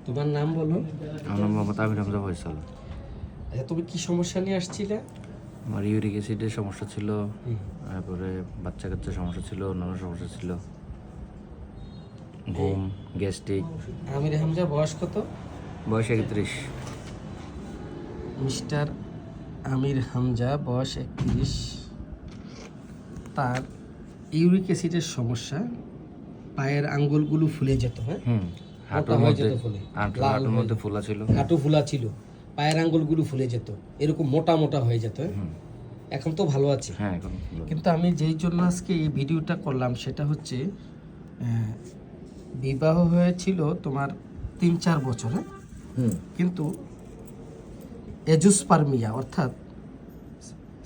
তোমার নাম বলো। আমার নাম মোহাম্মদ আমির হামজা ফয়সাল। আচ্ছা, তুমি কি সমস্যা নিয়ে আসছিলে? আমার ইউরিক অ্যাসিডের সমস্যা ছিল, তারপরে বাচ্চা কাচ্চার সমস্যা ছিল, নানা সমস্যা ছিল, ঘুম, গ্যাস্ট্রিক। আমির হামজা বয়স কত? বয়স 31। মিস্টার আমির হামজা বয়স 31। তার ইউরিক অ্যাসিডের সমস্যা, পায়ের আঙ্গুলগুলো ফুলে যেত। হ্যাঁ, হাঁটুর হয়ে মধ্যে যেত ফুলে, হাঁটুর মধ্যে ফোলা ছিল, হাঁটু ফুলা ছিল, পায়ের আঙ্গুলগুলো ফুলে যেত, এরকম মোটা মোটা হয়ে যেত। এখন তো ভালো আছে। হ্যাঁ এখন ভালো। কিন্তু আমি যেই জন্য আজকে এই ভিডিওটা করলাম সেটা হচ্ছে বিবাহ হয়েছিল তোমার 3-4 বছরে, কিন্তু এজোস্পার্মিয়া অর্থাৎ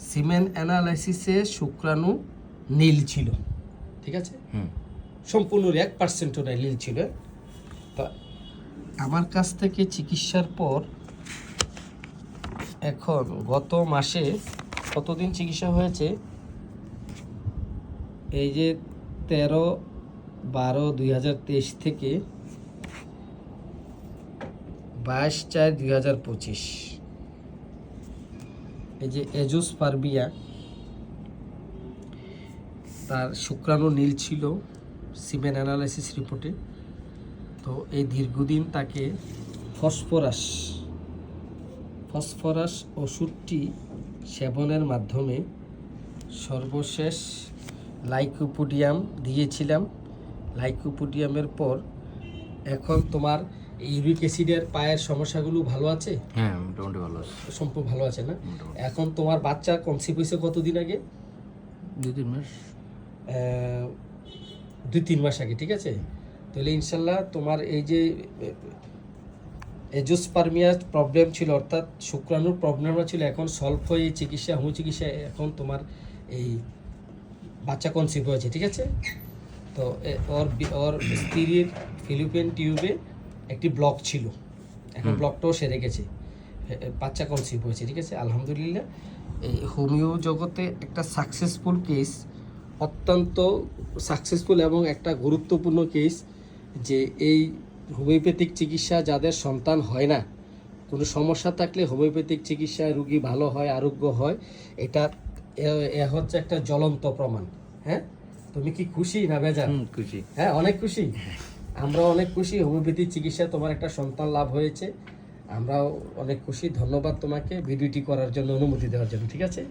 সিমেন অ্যানালাইসিসে শুক্রাণু নীল ছিল। ঠিক আছে, সম্পূর্ণ 1% নীল ছিল। তো আমার কাছ থেকে চিকিৎসার পর এখন গত মাসে কতদিন চিকিৎসা হয়েছে, এই যে 13/12/2023 থেকে 22/4/2025, এই যে এজোস্পার্মিয়া, তার শুক্রাণু নীল ছিল সিমেন অ্যানালাইসিস রিপোর্টে। তো এই দীর্ঘদিন তাকে ফসফরাস ওষুধটি সেবনের মাধ্যমে সর্বশেষ লাইকোপোডিয়াম দিয়েছিলাম। লাইকোপোডিয়ামের পর এখন তোমার ইউরিক অ্যাসিডের পায়ের সমস্যাগুলো ভালো আছে? হ্যাঁ মোটামুটি ভালো আছে, সম্পূর্ণ ভালো আছে না? এখন তোমার বাচ্চা কনসিভ হয়েছে কতদিন আগে? 2-3 মাস। 2-3 মাস আগে। ঠিক আছে, তাহলে ইনশাল্লাহ তোমার এই যে এজোস্পার্মিয়ার প্রবলেম ছিল, অর্থাৎ শুক্রাণুর প্রবলেমটা ছিল, এখন সলভ হয়ে চিকিৎসা, হোমিও চিকিৎসা, এখন তোমার এই বাচ্চা কনসিভ হয়েছে। ঠিক আছে, তো ওর স্ত্রীর ফিলিপিন টিউবে একটি ব্লক ছিল, এখন ব্লকটাও সেরে গেছে, বাচ্চা কনসিভ হয়েছে। ঠিক আছে, আলহামদুলিল্লাহ। এই হোমিও জগতে একটা সাকসেসফুল কেস, অত্যন্ত সাকসেসফুল এবং একটা গুরুত্বপূর্ণ কেস, যে এই হোমিওপ্যাথিক চিকিৎসা যাদের সন্তান হয় না, কোনো সমস্যা থাকলে হোমিওপ্যাথিক চিকিৎসায় রুগী ভালো হয়, আরোগ্য হয়। এটা হচ্ছে একটা জ্বলন্ত প্রমাণ। হ্যাঁ, তুমি কি খুশি না বেজার? খুশি। হ্যাঁ, অনেক খুশি। আমরা অনেক খুশি, হোমিওপ্যাথিক চিকিৎসা তোমার একটা সন্তান লাভ হয়েছে, আমরাও অনেক খুশি। ধন্যবাদ তোমাকে ভিডিওটি করার জন্য, অনুমতি দেওয়ার জন্য। ঠিক আছে।